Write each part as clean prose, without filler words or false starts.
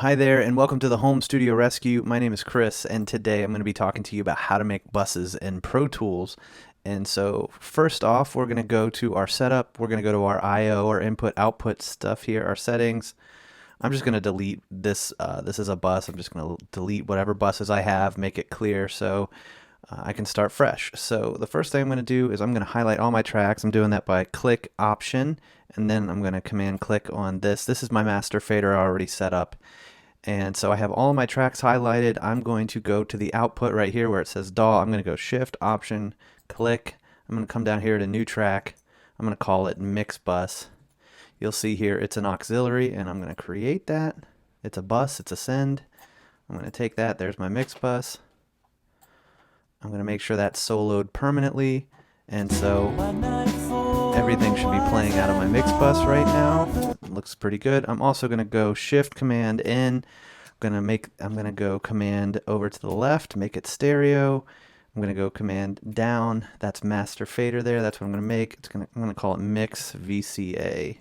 Hi there, and welcome to the Home Studio Rescue. My name is Chris, and today I'm going to be talking to you about how to make buses in Pro Tools. And so, first off, we're going to go to our setup. We're going to go to our I/O or input output stuff here, our settings. I'm just going to delete this. This is a bus. I'm just going to delete whatever buses I have, make it clear so I can start fresh. So, the first thing I'm going to do is I'm going to highlight all my tracks. I'm doing that by click option, and then I'm going to command click on this. This is my master fader I already set up. And so I have all of my tracks highlighted. I'm going to go to the output right here where it says DAW. I'm going to go Shift, Option, click. I'm going to come down here to New Track. I'm going to call it Mix Bus. You'll see here it's an auxiliary, and I'm going to create that. It's a bus, it's a send. I'm going to take that. There's my mix bus. I'm going to make sure that's soloed permanently. And so everything should be playing out of my mix bus right now. It looks pretty good. I'm also going to go Shift Command in. I'm going to go Command over to the left, make it stereo. I'm going to go Command down. That's master fader there. That's what I'm going to make. I'm going to call it Mix VCA.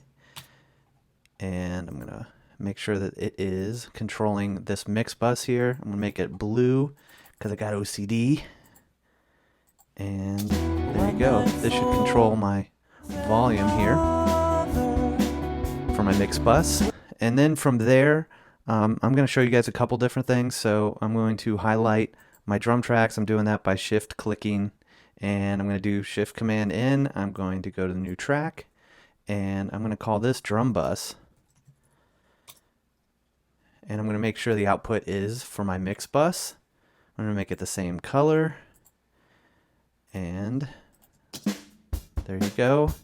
And I'm going to make sure that it is controlling this mix bus here. I'm going to make it blue because I got OCD. And there you go. This should control my volume here for my mix bus. And then from there, I'm going to show you guys a couple different things. So I'm going to highlight my drum tracks. I'm doing that by shift clicking, and I'm going to do shift command in. I'm going to go to the new track, and I'm going to call this drum bus. And I'm going to make sure the output is for my mix bus. I'm going to make it the same color. And there you go.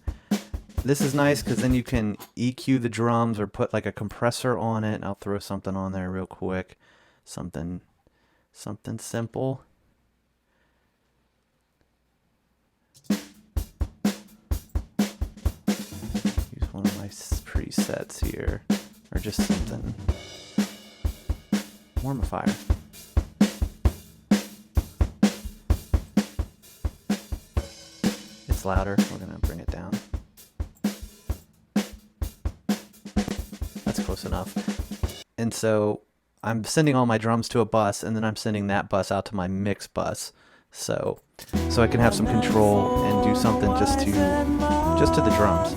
This is nice because then you can EQ the drums or put like a compressor on it. I'll throw something on there real quick. Something simple. Use one of my presets here, or just something. Warmifier. It's louder. We're gonna bring it down. That's close enough. And so I'm sending all my drums to a bus, and then I'm sending that bus out to my mix bus, so I can have some control and do something just to the drums.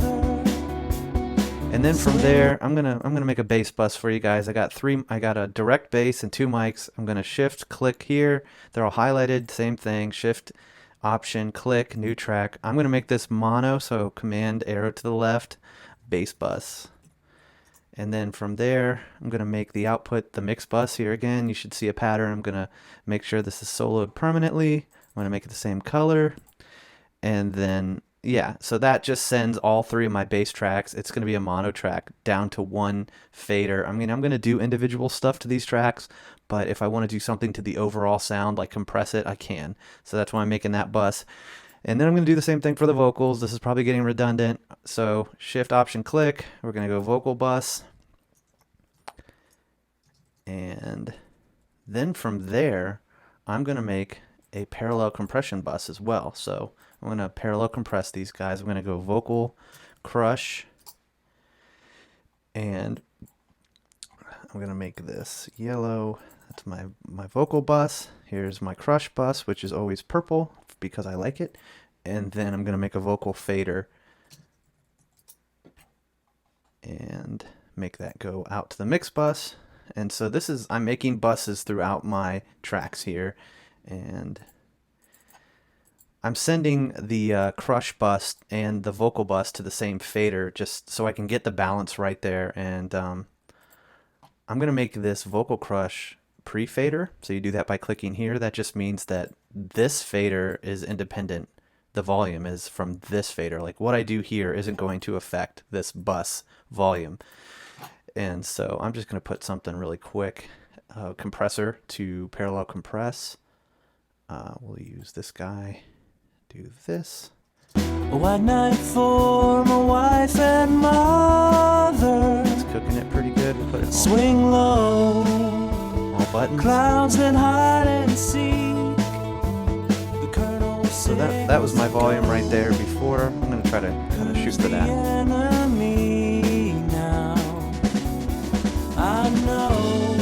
And then from there, I'm gonna make a bass bus for you guys. I got a direct bass and 2 mics. I'm gonna shift click here. They're all highlighted. Same thing. Shift option click new track. I'm gonna make this mono, so command arrow to the left, bass bus. And then from there, I'm going to make the output the mix bus here again. You should see a pattern. I'm going to make sure this is soloed permanently. I'm going to make it the same color. And then, yeah, so that just sends all 3 of my bass tracks. It's going to be a mono track down to 1 fader. I mean, I'm going to do individual stuff to these tracks, but if I want to do something to the overall sound, like compress it, I can. So that's why I'm making that bus. And then I'm going to do the same thing for the vocals. This is probably getting redundant. So shift option click. We're going to go vocal bus. And then from there, I'm going to make a parallel compression bus as well. So I'm going to parallel compress these guys. I'm going to go vocal crush. And I'm going to make this yellow. That's my vocal bus. Here's my crush bus, which is always purple because I like it. And then I'm going to make a vocal fader and make that go out to the mix bus. And so I'm making buses throughout my tracks here, and I'm sending the crush bus and the vocal bus to the same fader just so I can get the balance right there. And I'm going to make this vocal crush pre-fader. So you do that by clicking here. That just means that this fader is independent. The volume is from this fader. Like what I do here isn't going to affect this bus volume. And so I'm just going to put something really quick. Compressor to parallel compress. We'll use this guy. Do this. A white night for my wife and mother. It's cooking it pretty good. We'll put it on Swing low. All buttons. Clouds that hide and seek. The colonel So that was my volume right there before. I'm going to try to kind of shoot for that. enemy now. I know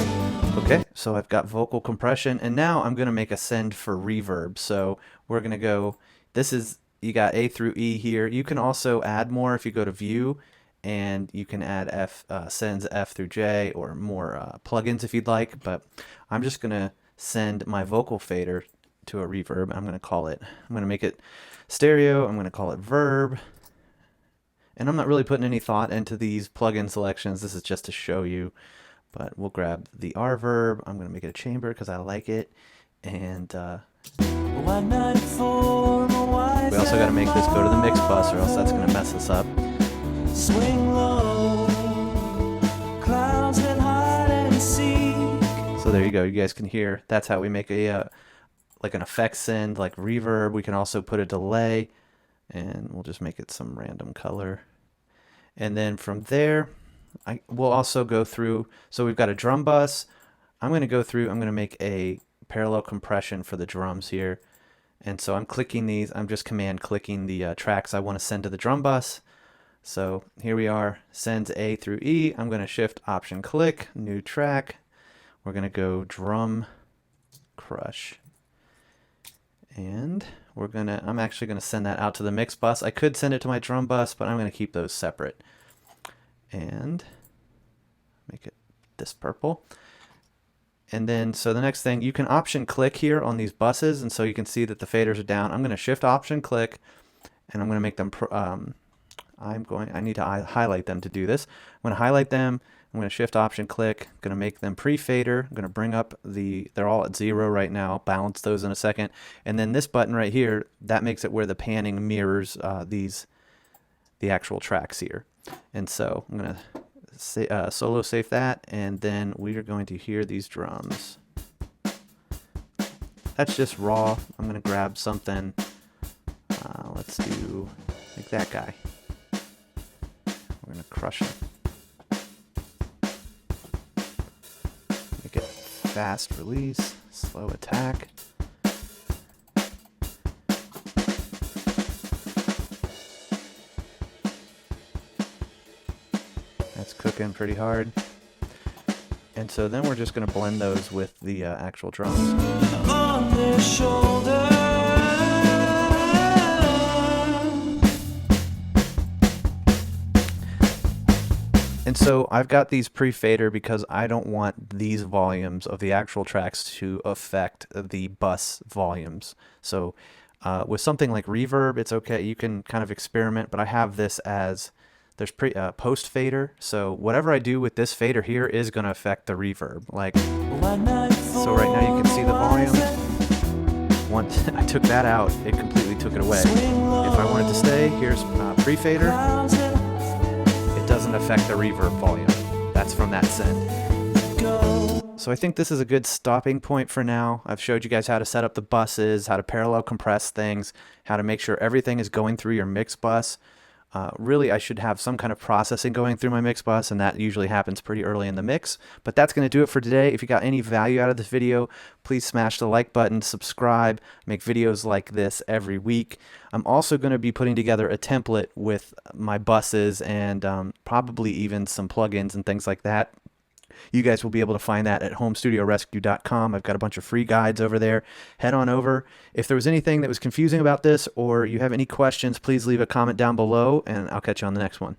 Okay, so I've got vocal compression, and now I'm going to make a send for reverb. So we're going to go, this is, you got A through E here. You can also add more if you go to view, and you can add sends F through J or more plugins if you'd like, but I'm just going to send my vocal fader to a reverb. I'm going to make it stereo. I'm going to call it verb. And I'm not really putting any thought into these plugin selections. This is just to show you. But we'll grab the R verb. I'm going to make it a chamber because I like it. And One night for my wife we also got to make this go to the mix bus, or else that's going to mess us up. swing low, clouds that hide and seek. So there you go. You guys can hear. That's how we make a like an effect send, like reverb. We can also put a delay, and we'll just make it some random color. And then from there, we'll also go through. So we've got a drum bus. I'm going to make a parallel compression for the drums here. And so I'm clicking these. I'm just command clicking the tracks I want to send to the drum bus. So here we are, sends A through E. I'm going to shift option click, new track. We're going to go drum crush. And I'm actually going to send that out to the mix bus. I could send it to my drum bus, but I'm going to keep those separate. And make it this purple. And then, so the next thing, you can option click here on these buses, and so you can see that the faders are down. I'm going to shift option click, and I'm going to make them, I need to highlight them to do this. I'm going to highlight them, I'm going to shift option click, I'm going to make them pre-fader, I'm going to bring up they're all at 0 right now, balance those in a second. And then this button right here, that makes it where the panning mirrors the actual tracks here. And so I'm going to solo safe that, and then we are going to hear these drums. That's just raw. I'm going to grab something. Let's do like that guy. We're going to crush him. Make it fast release, slow attack. That's cooking pretty hard. And so then we're just going to blend those with the actual drums. On their shoulder. And so I've got these pre-fader because I don't want these volumes of the actual tracks to affect the bus volumes. So with something like reverb, it's okay. You can kind of experiment, but I have this as there's post fader. So whatever I do with this fader here is going to affect the reverb. Like, so right now you can see the volume. Once I took that out, it completely took it away. If I wanted to stay, here's pre-fader. It doesn't affect the reverb volume. That's from that send. So I think this is a good stopping point for now. I've showed you guys how to set up the buses, how to parallel compress things, how to make sure everything is going through your mix bus. Really, I should have some kind of processing going through my mix bus, and that usually happens pretty early in the mix. But that's going to do it for today. If you got any value out of this video, please smash the like button, subscribe, make videos like this every week. I'm also going to be putting together a template with my buses and probably even some plugins and things like that. You guys will be able to find that at homestudiorescue.com. I've got a bunch of free guides over there. Head on over. If there was anything that was confusing about this or you have any questions, please leave a comment down below, and I'll catch you on the next one.